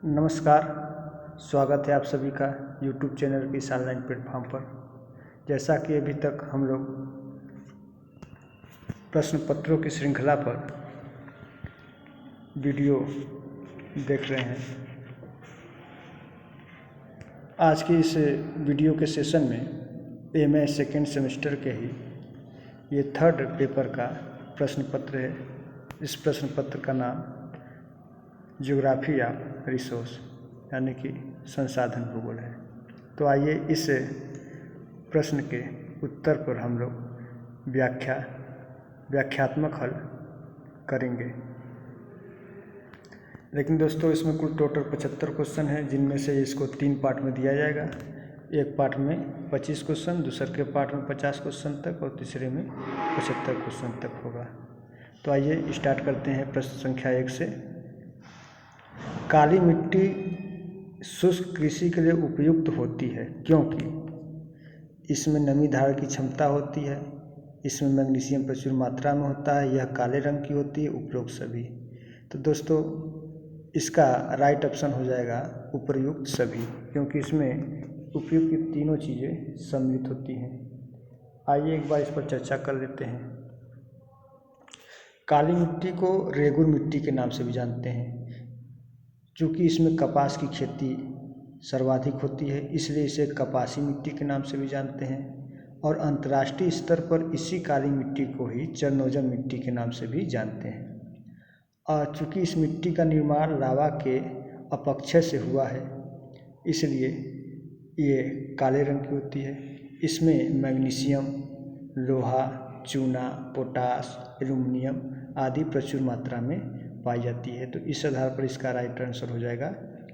नमस्कार। स्वागत है आप सभी का YouTube चैनल के इस ऑनलाइन प्लेटफॉर्म पर। जैसा कि अभी तक हम लोग प्रश्न पत्रों की श्रृंखला पर वीडियो देख रहे हैं, आज के इस वीडियो के सेशन में MA सेकेंड सेमेस्टर के ही ये थर्ड पेपर का प्रश्न पत्र है। इस प्रश्न पत्र का नाम ज्योग्राफी ऑफ रिसोर्स यानी कि संसाधन भूगोल है। तो आइए इस प्रश्न के उत्तर पर हम लोग व्याख्यात्मक हल करेंगे। लेकिन दोस्तों, इसमें कुल टोटल 75 क्वेश्चन है, जिनमें से इसको 3 पार्ट में दिया जाएगा। एक पार्ट में 25 क्वेश्चन, दूसरे के पार्ट में 50 क्वेश्चन तक और तीसरे में 75 क्वेश्चन तक होगा। तो आइए स्टार्ट करते हैं प्रश्न संख्या 1 से। काली मिट्टी शुष्क कृषि के लिए उपयुक्त होती है क्योंकि इसमें नमी धारण की क्षमता होती है, इसमें मैग्नीशियम प्रचुर मात्रा में होता है, यह काले रंग की होती है, उपरोक्त सभी। तो दोस्तों, इसका राइट ऑप्शन हो जाएगा उपयुक्त सभी, क्योंकि इसमें उपयुक्त की तीनों चीज़ें सम्मिलित होती हैं। आइए एक बार इस पर चर्चा कर लेते हैं। काली मिट्टी को रेगुर मिट्टी के नाम से भी जानते हैं। चूँकि इसमें कपास की खेती सर्वाधिक होती है, इसलिए इसे कपासी मिट्टी के नाम से भी जानते हैं। और अंतर्राष्ट्रीय स्तर पर इसी काली मिट्टी को ही चरनोजम मिट्टी के नाम से भी जानते हैं। और चूँकि इस मिट्टी का निर्माण लावा के अपक्षय से हुआ है, इसलिए ये काले रंग की होती है। इसमें मैग्नीशियम, लोहा, चूना, पोटास, एल्युमिनियम आदि प्रचुर मात्रा में पाई जाती है। तो इस आधार पर इसका राइट आंसर हो जाएगा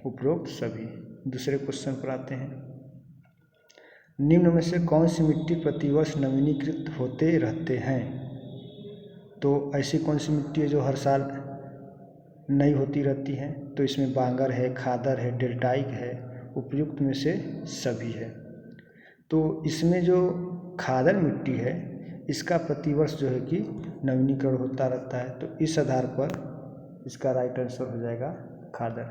उपरोक्त सभी। दूसरे क्वेश्चन पर आते हैं। निम्न में से कौन सी मिट्टी प्रतिवर्ष नवीनीकृत होते रहते हैं? तो ऐसी कौन सी मिट्टी है जो हर साल नई होती रहती है? तो इसमें बांगर है, खादर है, डेल्टाइक है, उपयुक्त में से सभी है। तो इसमें जो खादर मिट्टी है, इसका प्रतिवर्ष जो है कि नवीनीकरण होता रहता है। तो इस आधार पर इसका राइट आंसर हो जाएगा खादर।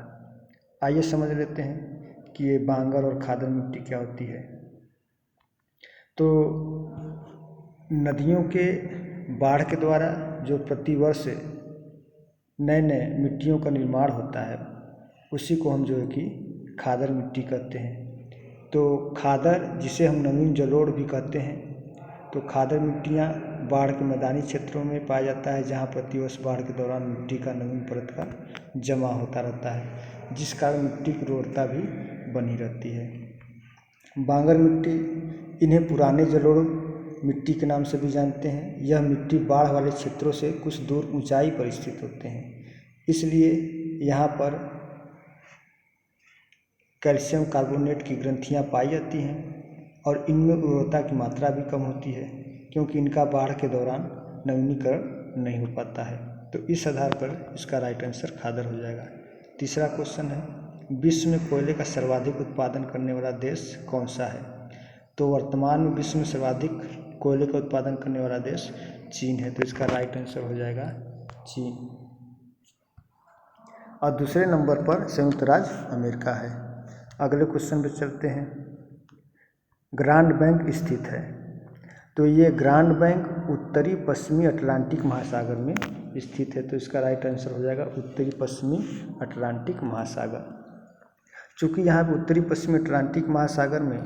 आइए समझ लेते हैं कि ये बांगर और खादर मिट्टी क्या होती है। तो नदियों के बाढ़ के द्वारा जो प्रतिवर्ष नए नए मिट्टियों का निर्माण होता है, उसी को हम जो है कि खादर मिट्टी कहते हैं। तो खादर, जिसे हम नवीन जलोढ़ भी कहते हैं, तो खादर मिट्टियाँ बाढ़ के मैदानी क्षेत्रों में पाया जाता है, जहाँ प्रतिवर्ष बाढ़ के दौरान मिट्टी का नवीन परत का जमा होता रहता है, जिस कारण मिट्टी की उर्वरता भी बनी रहती है। बांगर मिट्टी, इन्हें पुराने जलोढ़ मिट्टी के नाम से भी जानते हैं। यह मिट्टी बाढ़ वाले क्षेत्रों से कुछ दूर ऊंचाई पर स्थित होते हैं, इसलिए यहाँ पर कैल्शियम कार्बोनेट की ग्रंथियाँ पाई जाती हैं और इनमें उर्वरता की मात्रा भी कम होती है, क्योंकि इनका बाढ़ के दौरान नवीनीकरण नहीं हो पाता है। तो इस आधार पर इसका राइट आंसर खादर हो जाएगा। तीसरा क्वेश्चन है, विश्व में कोयले का सर्वाधिक उत्पादन करने वाला देश कौन सा है? तो वर्तमान में विश्व में सर्वाधिक कोयले का उत्पादन करने वाला देश चीन है। तो इसका राइट आंसर हो जाएगा चीन। और दूसरे नंबर पर संयुक्त राज्य अमेरिका है। अगले क्वेश्चन पर चलते हैं। ग्रांड बैंक स्थित है। तो ये ग्रांड बैंक उत्तरी पश्चिमी अटलांटिक महासागर में स्थित है। तो इसका राइट आंसर हो जाएगा उत्तरी पश्चिमी अटलांटिक महासागर। चूँकि यहाँ पर उत्तरी पश्चिमी अटलांटिक महासागर में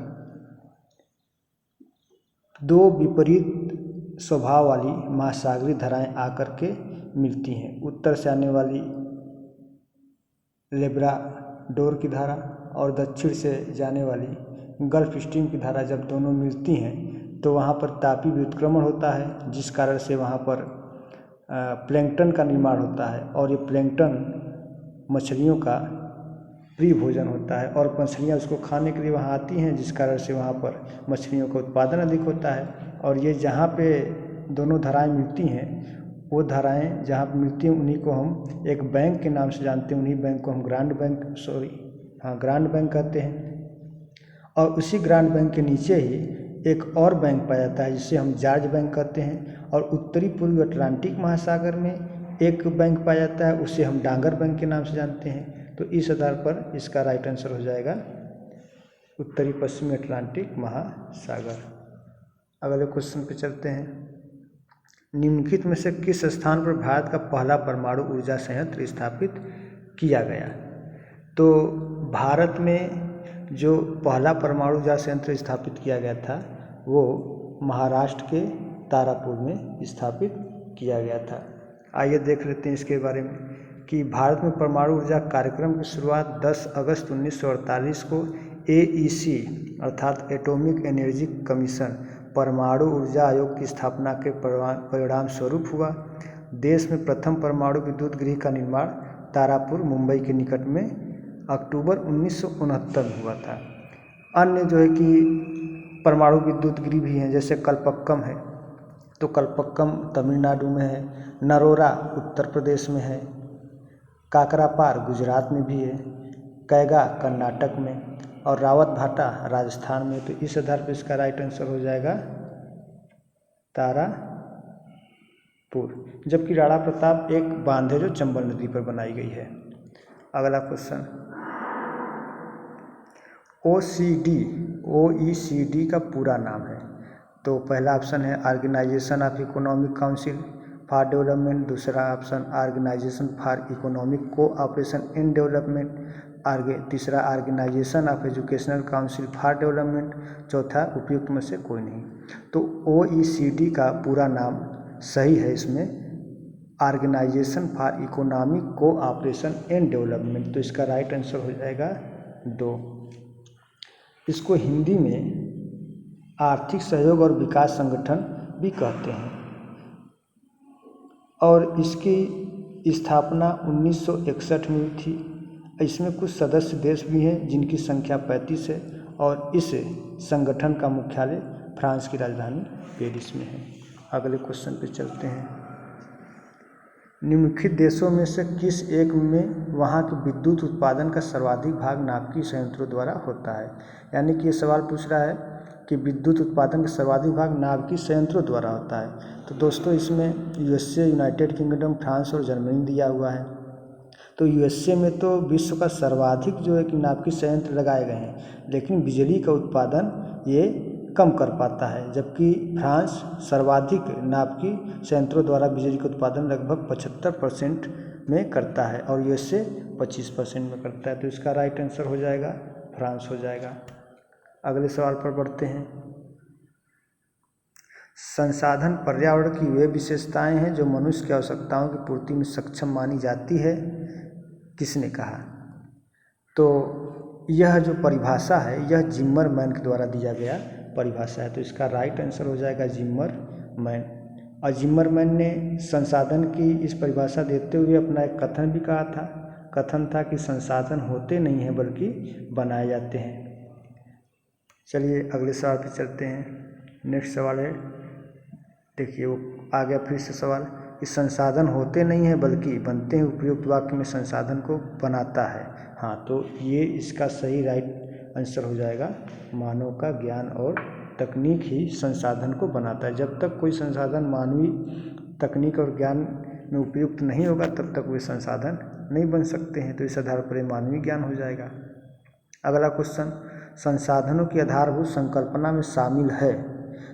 दो विपरीत स्वभाव वाली महासागरीय धाराएं आकर के मिलती हैं। उत्तर से आने वाली लेब्राडोर की धारा और दक्षिण से जाने वाली गल्फ स्ट्रीम की धारा जब दोनों मिलती हैं, तो वहाँ पर तापीय व्युत्क्रमण होता है, जिस कारण से वहाँ पर प्लैंकटन का निर्माण होता है। और ये प्लैंकटन मछलियों का प्रिय भोजन होता है और मछलियाँ उसको खाने के लिए वहाँ आती हैं, जिस कारण से वहाँ पर मछलियों का उत्पादन अधिक होता है। और ये जहाँ पे दोनों धाराएं मिलती हैं, वो धाराएं जहाँ पर मिलती हैं, उन्हीं को हम एक बैंक के नाम से जानते हैं। उन्हीं बैंक को हम ग्रांड बैंक कहते हैं। और उसी ग्रांड बैंक के नीचे ही एक और बैंक पाया जाता है, जिसे हम जॉर्ज बैंक कहते हैं। और उत्तरी पूर्वी अटलांटिक महासागर में एक बैंक पाया जाता है, उसे हम डांगर बैंक के नाम से जानते हैं। तो इस आधार पर इसका राइट आंसर हो जाएगा उत्तरी पश्चिमी अटलांटिक महासागर। अगले क्वेश्चन पे चलते हैं। निम्नलिखित में से किस स्थान पर भारत का पहला परमाणु ऊर्जा संयंत्र स्थापित किया गया? तो भारत में जो पहला परमाणु ऊर्जा संयंत्र स्थापित किया गया था वो महाराष्ट्र के तारापुर में स्थापित किया गया था। आइए देख लेते हैं इसके बारे में कि भारत में परमाणु ऊर्जा कार्यक्रम की शुरुआत 10 अगस्त 1948 को AEC अर्थात एटॉमिक एनर्जी कमीशन परमाणु ऊर्जा आयोग की स्थापना के परिणाम स्वरूप हुआ। देश में प्रथम परमाणु विद्युत गृह का निर्माण तारापुर मुंबई के निकट में अक्टूबर 1969 में हुआ था। अन्य जो है कि परमाणु विद्युत गृह भी हैं, जैसे कलपक्कम है, तो कलपक्कम तमिलनाडु में है, नरोरा उत्तर प्रदेश में है, काकरापार गुजरात में भी है, कैगा कर्नाटक में और रावतभाटा राजस्थान में। तो इस आधार पर इसका राइट आंसर हो जाएगा तारापुर। जबकि राणा प्रताप एक बांध है जो चंबल नदी पर बनाई गई है। अगला क्वेश्चन, OECD का पूरा नाम है। तो पहला ऑप्शन है organisation of economic council for development, दूसरा option organisation for economic cooperation in development, तीसरा organisation of educational council for development, चौथा उपयुक्त में से कोई नहीं। तो OECD का पूरा नाम सही है इसमें Organisation for economic Cooperation and Development. तो इसका राइट आंसर हो जाएगा 2। इसको हिंदी में आर्थिक सहयोग और विकास संगठन भी कहते हैं और इसकी स्थापना 1961 में हुई थी। इसमें कुछ सदस्य देश भी हैं जिनकी संख्या 35 है और इस संगठन का मुख्यालय फ्रांस की राजधानी पेरिस में है। अगले क्वेश्चन पे चलते हैं। निम्नलिखित देशों में से किस एक में वहाँ के विद्युत उत्पादन का सर्वाधिक भाग नाभिकीय संयंत्रों द्वारा होता है? यानी कि ये सवाल पूछ रहा है कि विद्युत उत्पादन का सर्वाधिक भाग नाभिकीय संयंत्रों द्वारा होता है। तो दोस्तों इसमें USA, यूनाइटेड किंगडम, फ्रांस और जर्मनी दिया हुआ है। तो USA में तो विश्व का सर्वाधिक जो है कि नाभिकीय संयंत्र लगाए गए हैं, लेकिन बिजली का उत्पादन ये कम कर पाता है। जबकि फ्रांस सर्वाधिक नाभिकीय संयंत्रों द्वारा बिजली का उत्पादन लगभग 75% में करता है और USA 25% में करता है। तो इसका राइट आंसर हो जाएगा फ्रांस हो जाएगा। अगले सवाल पर बढ़ते हैं। संसाधन पर्यावरण की वे विशेषताएं हैं जो मनुष्य की आवश्यकताओं की पूर्ति में सक्षम मानी जाती है, किसने कहा? तो यह जो परिभाषा है यह जिम्मरमैन के द्वारा दिया गया परिभाषा है। तो इसका राइट आंसर हो जाएगा जिम्मरमैन। और जिम्मरमैन ने संसाधन की इस परिभाषा देते हुए अपना एक कथन भी कहा था। कथन था कि संसाधन होते नहीं हैं बल्कि बनाए जाते हैं। चलिए अगले सवाल पर चलते हैं। नेक्स्ट सवाल है, देखिए वो आ गया फिर से सवाल कि संसाधन होते नहीं हैं बल्कि बनते हैं, उपयुक्त वाक्य में संसाधन को बनाता है। हाँ, तो ये इसका सही राइट आंसर हो जाएगा मानव का ज्ञान और तकनीक ही संसाधन को बनाता है। जब तक कोई संसाधन मानवीय तकनीक और ज्ञान में उपयुक्त नहीं होगा तब तक वे संसाधन नहीं बन सकते हैं। तो इस आधार पर मानवीय ज्ञान हो जाएगा। अगला क्वेश्चन, संसाधनों की आधारभूत संकल्पना में शामिल है।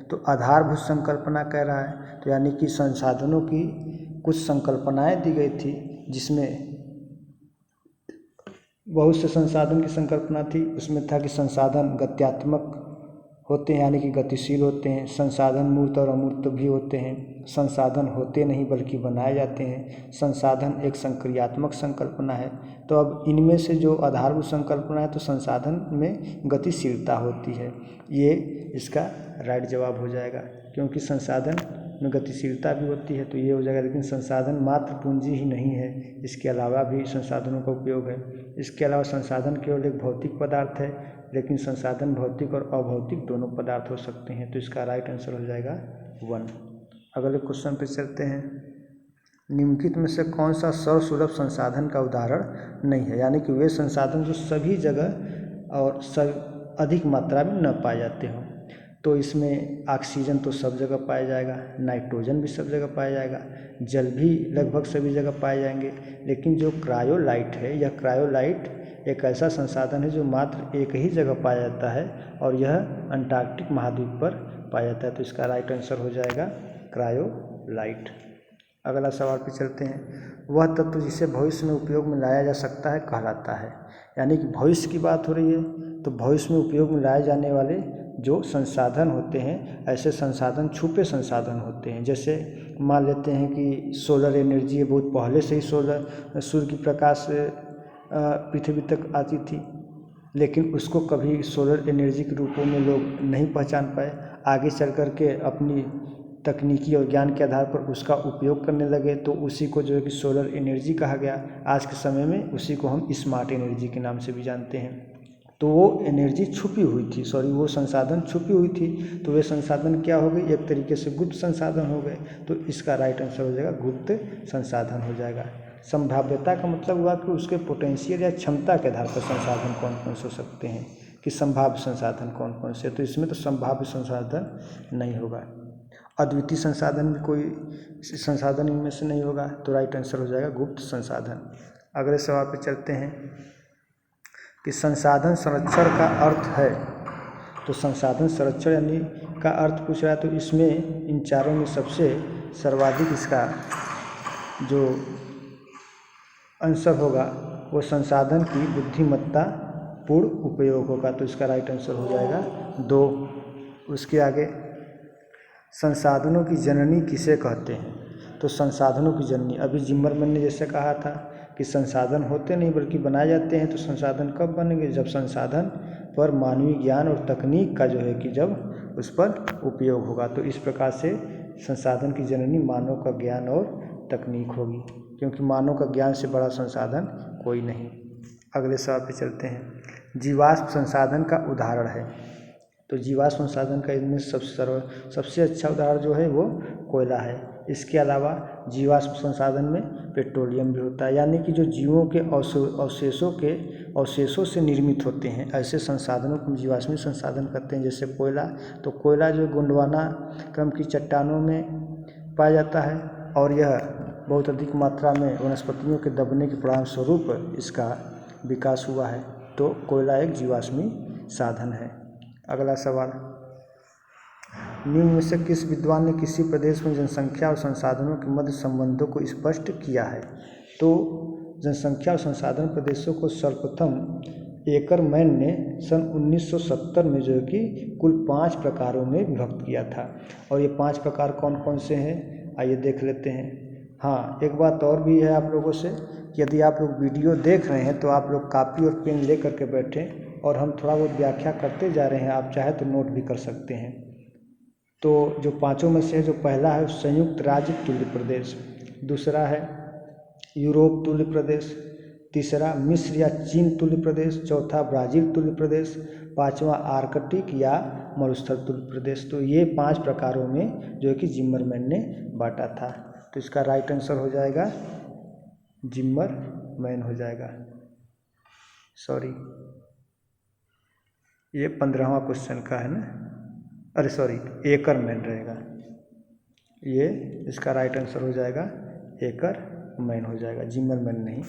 तो आधारभूत संकल्पना कह रहा है तो यानी कि संसाधनों की कुछ संकल्पनाएं दी गई थी जिसमें बहुत से संसाधन की संकल्पना थी। उसमें था कि संसाधन गत्यात्मक होते हैं यानी कि गतिशील होते हैं, संसाधन मूर्त और अमूर्त भी होते हैं, संसाधन होते नहीं बल्कि बनाए जाते हैं, संसाधन एक संक्रियात्मक संकल्पना है। तो अब इनमें से जो आधारभूत संकल्पना है तो संसाधन में गतिशीलता होती है। ये इसका राइट जवाब हो जाएगा क्योंकि संसाधन में गतिशीलता भी होती है, तो ये हो जाएगा। लेकिन संसाधन मात्र पूंजी ही नहीं है, इसके अलावा भी संसाधनों का उपयोग है। इसके अलावा संसाधन केवल एक भौतिक पदार्थ है, लेकिन संसाधन भौतिक और अभौतिक दोनों पदार्थ हो सकते हैं। तो इसका राइट आंसर हो जाएगा 1। अगले क्वेश्चन पे चलते हैं। निम्नलिखित में से कौन सा सर्वसुलभ संसाधन का उदाहरण नहीं है? यानी कि वे संसाधन जो सभी जगह और अधिक मात्रा में न पाए जाते हों। तो इसमें ऑक्सीजन तो सब जगह पाया जाएगा, नाइट्रोजन भी सब जगह पाया जाएगा, जल भी लगभग सभी जगह पाए जाएंगे। लेकिन जो क्रायोलाइट है, यह क्रायोलाइट एक ऐसा संसाधन है जो मात्र एक ही जगह पाया जाता है और यह अंटार्कटिक महाद्वीप पर पाया जाता है। तो इसका राइट आंसर हो जाएगा क्रायोलाइट। अगला सवाल पे चलते हैं। वह तत्व जिसे भविष्य में उपयोग में लाया जा सकता है कहलाता है। यानी कि भविष्य की बात हो रही है, तो भविष्य में उपयोग में लाए जाने वाले जो संसाधन होते हैं, ऐसे संसाधन छुपे संसाधन होते हैं। जैसे मान लेते हैं कि सोलर एनर्जी है, बहुत पहले से ही सूर्य की प्रकाश पृथ्वी तक आती थी, लेकिन उसको कभी सोलर एनर्जी के रूपों में लोग नहीं पहचान पाए। आगे चल कर के अपनी तकनीकी और ज्ञान के आधार पर उसका उपयोग करने लगे, तो उसी को जो है कि सोलर एनर्जी कहा गया। आज के समय में उसी को हम स्मार्ट एनर्जी के नाम से भी जानते हैं। तो वो एनर्जी छुपी हुई थी, वो संसाधन छुपी हुई थी, तो वे संसाधन क्या हो गई, एक तरीके से गुप्त संसाधन हो गए। तो इसका राइट आंसर हो जाएगा गुप्त संसाधन हो जाएगा। संभाव्यता का मतलब हुआ कि उसके पोटेंशियल या क्षमता के आधार पर संसाधन कौन कौन से हो सकते हैं, कि संभाव्य संसाधन कौन कौन से। तो इसमें तो संभाव्य संसाधन नहीं होगा। अद्वितीय संसाधन भी कोई संसाधन इनमें से नहीं होगा। तो राइट आंसर हो जाएगा गुप्त संसाधन। अगले सवाल पे चलते हैं कि संसाधन संरक्षण का अर्थ है। तो संसाधन संरक्षण यानी का अर्थ पूछ रहा है, तो इसमें इन चारों में सबसे सर्वाधिक इसका जो आंसर होगा वो संसाधन की बुद्धिमत्ता पूर्ण उपयोग होगा। तो इसका राइट आंसर हो जाएगा 2। उसके आगे संसाधनों की जननी किसे कहते हैं। तो संसाधनों की जननी, अभी जिम्मरमैन ने जैसे कहा था कि संसाधन होते नहीं बल्कि बनाए जाते हैं। तो संसाधन कब बनेंगे, जब संसाधन पर मानवीय ज्ञान और तकनीक का जो है कि जब उस पर उपयोग होगा। तो इस प्रकार से संसाधन की जननी मानव का ज्ञान और तकनीक होगी, क्योंकि मानव का ज्ञान से बड़ा संसाधन कोई नहीं। अगले सवाल पे चलते हैं। जीवाश्म संसाधन का उदाहरण है। तो जीवाश्म संसाधन का इनमें सबसे अच्छा उदाहरण जो है वो कोयला है। इसके अलावा जीवाश्म संसाधन में पेट्रोलियम भी होता है, यानी कि जो जीवों के अवशेषों से निर्मित होते हैं, ऐसे संसाधनों को जीवाश्मी संसाधन कहते हैं। जैसे कोयला, तो कोयला जो गोंडवाना क्रम की चट्टानों में पाया जाता है और यह बहुत अधिक मात्रा में वनस्पतियों के दबने के परिणाम स्वरूप इसका विकास हुआ है। तो कोयला एक जीवाश्मी साधन है। अगला सवाल, निम्न में से किस विद्वान ने किसी प्रदेश में जनसंख्या और संसाधनों के मध्य संबंधों को स्पष्ट किया है। तो जनसंख्या और संसाधन प्रदेशों को सर्वप्रथम एकरमैन ने सन 1970 में जो है कि कुल 5 प्रकारों में विभक्त किया था। और ये 5 प्रकार कौन कौन से हैं, आइए देख लेते हैं। हाँ, एक बात और भी है आप लोगों से, यदि आप लोग वीडियो देख रहे हैं तो आप लोग कापी और पेन ले करके बैठें और हम थोड़ा बहुत व्याख्या करते जा रहे हैं, आप चाहे तो नोट भी कर सकते हैं। तो जो 5 में से जो पहला है संयुक्त राज्य तुल्य प्रदेश, दूसरा है यूरोप तुल्य प्रदेश, तीसरा मिस्र या चीन तुल्य प्रदेश, चौथा ब्राज़ील तुल्य प्रदेश, 5वां आर्कटिक या मरुस्थल तुल्य प्रदेश। तो ये 5 प्रकारों में जो है कि जिम्मरमैन ने बांटा था। तो इसका राइट आंसर हो जाएगा जिम्मरमैन हो जाएगा। सॉरी, ये 15वां क्वेश्चन का है ना, अरे सॉरी, एकरमैन रहेगा ये। इसका राइट आंसर हो जाएगा एकरमैन हो जाएगा, जिम्मरमैन नहीं।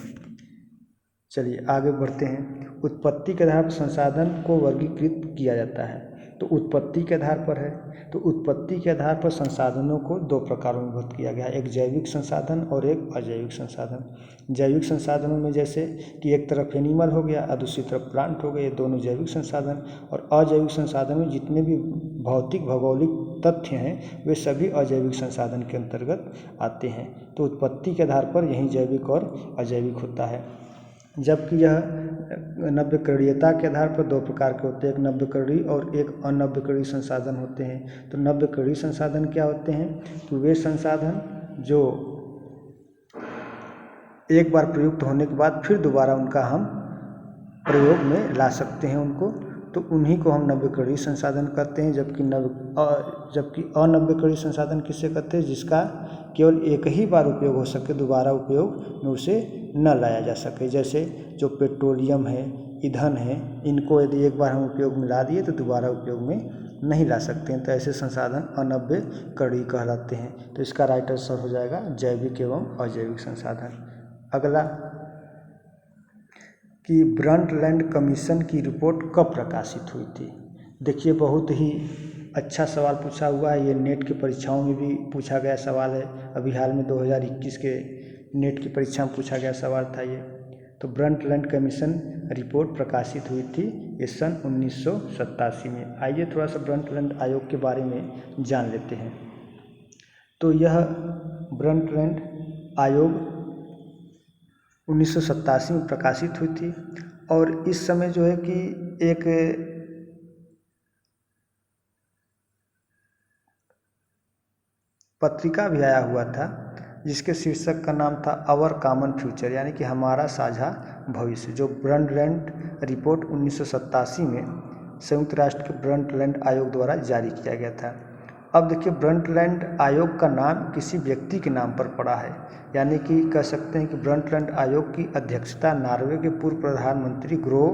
चलिए आगे बढ़ते हैं। उत्पत्ति के आधार पर संसाधन को वर्गीकृत किया जाता है। तो उत्पत्ति के आधार पर है, तो उत्पत्ति के आधार पर संसाधनों को 2 प्रकारों में विभक्त किया गया है, एक जैविक संसाधन और एक अजैविक संसाधन। जैविक संसाधनों में जैसे कि एक तरफ एनिमल हो गया और दूसरी तरफ प्लांट हो गए, ये दोनों जैविक संसाधन। और अजैविक संसाधन में जितने भी भौतिक भौगोलिक तथ्य हैं वे सभी अजैविक संसाधन के अंतर्गत आते हैं। तो उत्पत्ति के आधार पर यही जैविक और अजैविक होता है। जबकि यह नव्यकरणीयता के आधार पर 2 प्रकार के होते हैं, एक नव्यकरणीय और एक अनव्यकरणीय संसाधन होते हैं। तो नव्यकरणीय संसाधन क्या होते हैं, तो वे संसाधन जो एक बार प्रयुक्त होने के बाद फिर दोबारा उनका हम प्रयोग में ला सकते हैं उनको, तो उन्हीं को हम नव्यकरणीय संसाधन कहते हैं। जबकि अनव्यकरणीय संसाधन किसे कहते हैं, जिसका केवल एक ही बार उपयोग हो सके, दोबारा उपयोग में उसे न लाया जा सके। जैसे जो पेट्रोलियम है, ईंधन है, इनको यदि एक बार हम उपयोग में ला दिए तो दोबारा उपयोग में नहीं ला सकते हैं, तो ऐसे संसाधन अनव्यकरणीय कहलाते हैं। तो इसका राइट आंसर हो जाएगा जैविक एवं अजैविक संसाधन। अगला कि ब्रंटलैंड कमीशन की रिपोर्ट कब प्रकाशित हुई थी। देखिए बहुत ही अच्छा सवाल पूछा हुआ है, ये नेट की परीक्षाओं में भी पूछा गया सवाल है। अभी हाल में 2021 के नेट की परीक्षा में पूछा गया सवाल था ये। तो ब्रंटलैंड कमीशन रिपोर्ट प्रकाशित हुई थी ये सन 1987 में। आइए थोड़ा सा ब्रंटलैंड आयोग के बारे में जान लेते हैं। तो यह ब्रंटलैंड आयोग 1987 में प्रकाशित हुई थी और इस समय जो है कि एक पत्रिका भी आया हुआ था जिसके शीर्षक का नाम था आवर कॉमन फ्यूचर, यानी कि हमारा साझा भविष्य, जो ब्रंटलैंड रिपोर्ट 1987 में संयुक्त राष्ट्र के ब्रंटलैंड आयोग द्वारा जारी किया गया था। अब देखिए ब्रंटलैंड आयोग का नाम किसी व्यक्ति के नाम पर पड़ा है, यानी कि कह सकते हैं कि ब्रंटलैंड आयोग की अध्यक्षता नॉर्वे के पूर्व प्रधानमंत्री ग्रो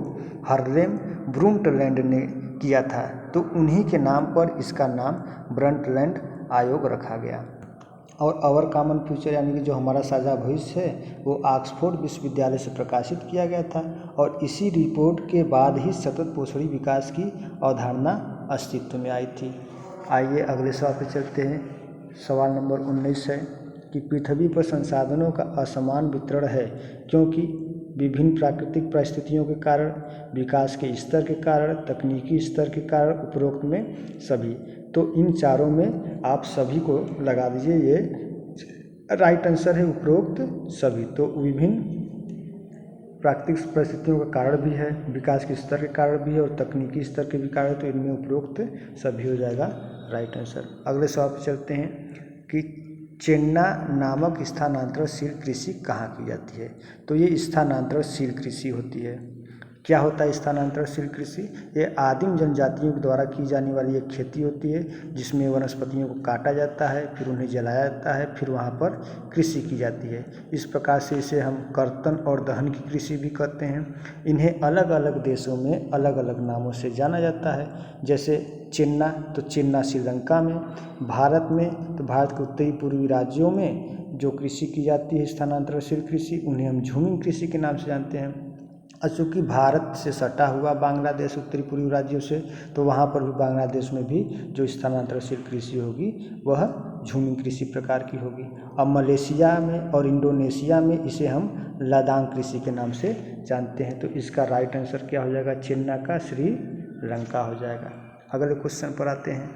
हार्लेम ब्रुंटलैंड ने किया था। तो उन्हीं के नाम पर इसका नाम ब्रंटलैंड आयोग रखा गया। और आवर कॉमन फ्यूचर यानी कि जो हमारा साझा भविष्य है वो ऑक्सफोर्ड विश्वविद्यालय से प्रकाशित किया गया था और इसी रिपोर्ट के बाद ही सतत पोषणी विकास की अवधारणा अस्तित्व में आई थी। आइए अगले सवाल पर चलते हैं। सवाल नंबर 19 है कि पृथ्वी पर संसाधनों का असमान वितरण है क्योंकि विभिन्न प्राकृतिक परिस्थितियों के कारण, विकास के स्तर के कारण, तकनीकी स्तर के कारण, उपरोक्त में सभी। तो इन चारों में आप सभी को लगा दीजिए, ये राइट आंसर है उपरोक्त सभी। तो विभिन्न प्राकृतिक परिस्थितियों का कारण भी है, विकास के स्तर के कारण भी है और तकनीकी स्तर के भी कारण, तो इनमें उपरोक्त सभी हो जाएगा राइट आंसर। अगले सवाल पर चलते हैं कि चेन्ना नामक स्थानांतरशील कृषि कहाँ की जाती है। तो ये स्थानांतरशील कृषि होती है। क्या होता है स्थानांतरशील कृषि? ये आदिम जनजातियों के द्वारा की जाने वाली एक खेती होती है जिसमें वनस्पतियों को काटा जाता है, फिर उन्हें जलाया जाता है, फिर वहाँ पर कृषि की जाती है। इस प्रकार से इसे हम कर्तन और दहन की कृषि भी कहते हैं। इन्हें अलग अलग देशों में अलग अलग नामों से जाना जाता है। जैसे चेन्ना, तो चेन्ना श्रीलंका में, भारत में तो भारत के उत्तरी पूर्वी राज्यों में जो कृषि की जाती है स्थानांतरशील कृषि, उन्हें हम झूमिंग कृषि के नाम से जानते हैं। चूँकि भारत से सटा हुआ बांग्लादेश उत्तरी पूर्वी राज्यों से, तो वहाँ पर भी बांग्लादेश में भी जो स्थानांतरशील कृषि होगी वह झूमिंग कृषि प्रकार की होगी। अब मलेशिया में और इंडोनेशिया में इसे हम लादांग कृषि के नाम से जानते हैं। तो इसका राइट आंसर क्या हो जाएगा? चेन्नई का श्रीलंका हो जाएगा। अगले क्वेश्चन पर आते हैं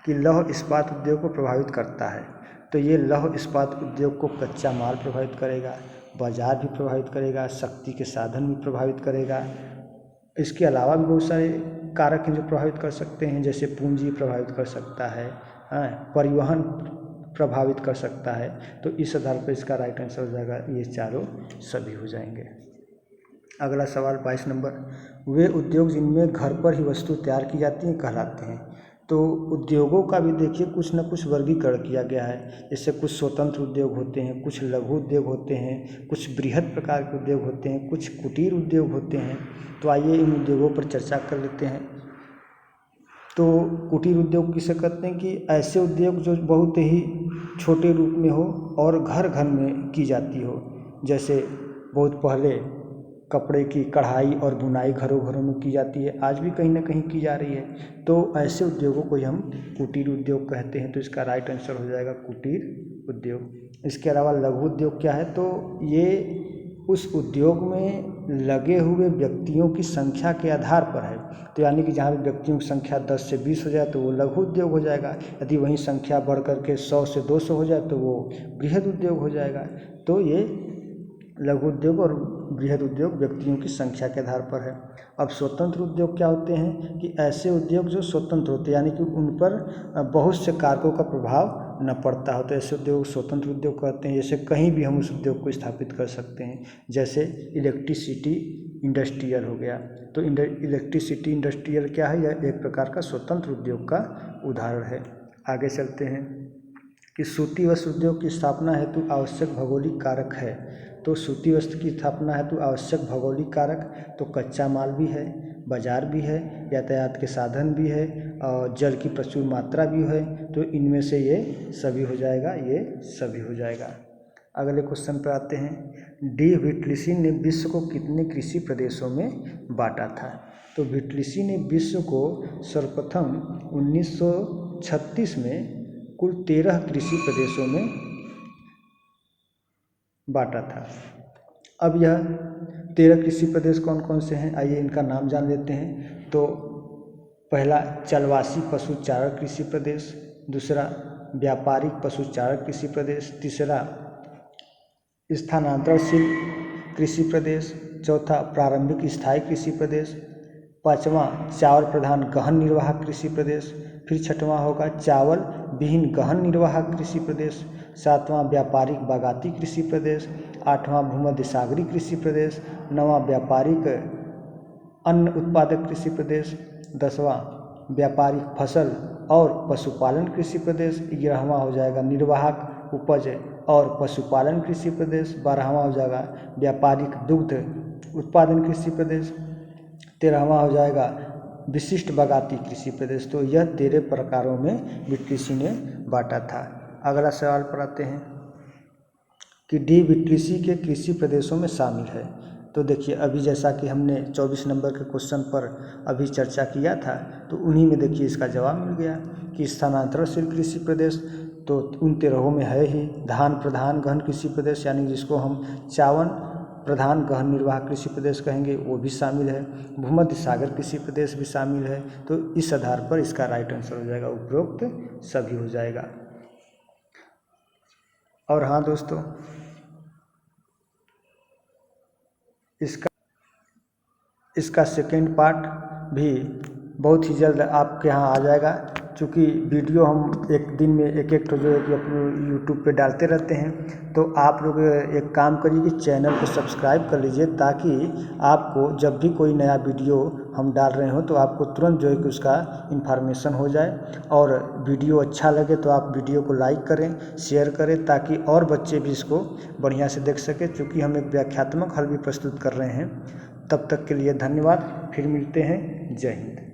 कि लौह इस्पात उद्योग को प्रभावित करता है। तो ये लौह इस्पात उद्योग को कच्चा माल प्रभावित करेगा, बाजार भी प्रभावित करेगा, शक्ति के साधन भी प्रभावित करेगा। इसके अलावा भी बहुत सारे कारक हैं जो प्रभावित कर सकते हैं, जैसे पूंजी प्रभावित कर सकता है, परिवहन प्रभावित कर सकता है। तो इस आधार पर इसका राइट आंसर हो जाएगा ये चारों सभी हो जाएंगे। अगला सवाल 22 नंबर, वे उद्योग जिनमें घर पर ही वस्तु तैयार की जाती हैं कहलाते हैं। तो उद्योगों का भी देखिए कुछ न कुछ वर्गीकरण किया गया है। जैसे कुछ स्वतंत्र उद्योग होते हैं, कुछ लघु उद्योग होते हैं, कुछ बृहद प्रकार के उद्योग होते हैं, कुछ कुटीर उद्योग होते हैं। तो आइए इन उद्योगों पर चर्चा कर लेते हैं। तो कुटीर उद्योग किसे कहते हैं? कि ऐसे उद्योग जो बहुत ही छोटे रूप में हो और घर घर में की जाती हो। जैसे बहुत पहले कपड़े की कढ़ाई और बुनाई घरों घरों में की जाती है, आज भी कहीं ना कहीं की जा रही है। तो ऐसे उद्योगों को हम कुटीर उद्योग कहते हैं। तो इसका राइट आंसर हो जाएगा कुटीर उद्योग। इसके अलावा लघु उद्योग क्या है? तो ये उस उद्योग में लगे हुए व्यक्तियों की संख्या के आधार पर है। तो यानी कि जहाँ भी व्यक्तियों की संख्या 10 से 20 हो जाए तो वो लघु उद्योग हो जाएगा। यदि वहीं संख्या बढ़ करके 100 से 200 हो जाए तो वो बृहद उद्योग हो जाएगा। तो ये लघु उद्योग और बृहद उद्योग व्यक्तियों की संख्या के आधार पर है। अब स्वतंत्र उद्योग क्या होते हैं? कि ऐसे उद्योग जो स्वतंत्र होते हैं, यानी कि उन पर बहुत से कारकों का प्रभाव न पड़ता हो, तो ऐसे उद्योग स्वतंत्र उद्योग कहते हैं। जैसे कहीं भी हम उस उद्योग को स्थापित कर सकते हैं। जैसे इलेक्ट्रिसिटी इंडस्ट्रियल हो गया। तो इलेक्ट्रिसिटी इंडस्ट्रियल क्या है? यह एक प्रकार का स्वतंत्र उद्योग का उदाहरण है। आगे चलते हैं कि सूती वस्त्र उद्योग की स्थापना हेतु आवश्यक भौगोलिक कारक है। तो सूती वस्त्र की स्थापना हेतु आवश्यक भौगोलिक कारक तो कच्चा माल भी है, बाजार भी है, यातायात के साधन भी है और जल की प्रचुर मात्रा भी है। तो इनमें से ये सभी हो जाएगा, ये सभी हो जाएगा। अगले क्वेश्चन पर आते हैं। डी विटलिसी ने विश्व को कितने कृषि प्रदेशों में बांटा था? तो विटलिसी ने विश्व को सर्वप्रथम 1936 में कुल 13 कृषि प्रदेशों में बांटा था। अब यह 13 कृषि प्रदेश कौन कौन से हैं, आइए इनका नाम जान लेते हैं। तो पहला चलवासी पशु चारण कृषि प्रदेश, दूसरा व्यापारिक पशु चारण कृषि प्रदेश, तीसरा स्थानांतरणशील कृषि प्रदेश, चौथा प्रारंभिक स्थायी कृषि प्रदेश, पांचवा चावल प्रधान गहन निर्वाहक कृषि प्रदेश, फिर छठवां होगा चावल विहीन गहन निर्वाहक कृषि प्रदेश, सातवां व्यापारिक बागाती कृषि प्रदेश, आठवां भूमध्य सागरीय कृषि प्रदेश, नौवां व्यापारिक अन्न उत्पादक कृषि प्रदेश, 10वां व्यापारिक फसल और पशुपालन कृषि प्रदेश, 11वां हो जाएगा निर्वाहक उपज और पशुपालन कृषि प्रदेश, 12वां हो जाएगा व्यापारिक दुग्ध उत्पादन कृषि प्रदेश, 13वां हो जाएगा विशिष्ट बागाती कृषि प्रदेश। तो यह 13 प्रकारों में विटलिसी ने बांटा था। अगला सवाल पर आते हैं कि डी विटलिसी के कृषि प्रदेशों में शामिल है। तो देखिए अभी जैसा कि हमने 24 नंबर के क्वेश्चन पर अभी चर्चा किया था, तो उन्हीं में देखिए इसका जवाब मिल गया कि स्थानांतरणशील कृषि प्रदेश तो उन 13 में है ही। धान प्रधान गहन कृषि प्रदेश यानी जिसको हम चावल प्रधान गहन निर्वाह कृषि प्रदेश कहेंगे, वो भी शामिल है। भूमध्य सागर कृषि प्रदेश भी शामिल है। तो इस आधार पर इसका राइट आंसर हो जाएगा उपरोक्त सभी हो जाएगा। और हाँ दोस्तों, इसका सेकेंड पार्ट भी बहुत ही जल्द आपके यहाँ आ जाएगा, क्योंकि वीडियो हम एक दिन में एक जो है कि अपने यूट्यूब पे डालते रहते हैं। तो आप लोग एक काम करिए कि चैनल को सब्सक्राइब कर लीजिए, ताकि आपको जब भी कोई नया वीडियो हम डाल रहे हो तो आपको तुरंत जो है कि उसका इन्फॉर्मेशन हो जाए। और वीडियो अच्छा लगे तो आप वीडियो को लाइक करें, शेयर करें, ताकि और बच्चे भी इसको बढ़िया से देख सकें, क्योंकि हम एक व्याख्यात्मक हल भी प्रस्तुत कर रहे हैं। तब तक के लिए धन्यवाद, फिर मिलते हैं। जय हिंद।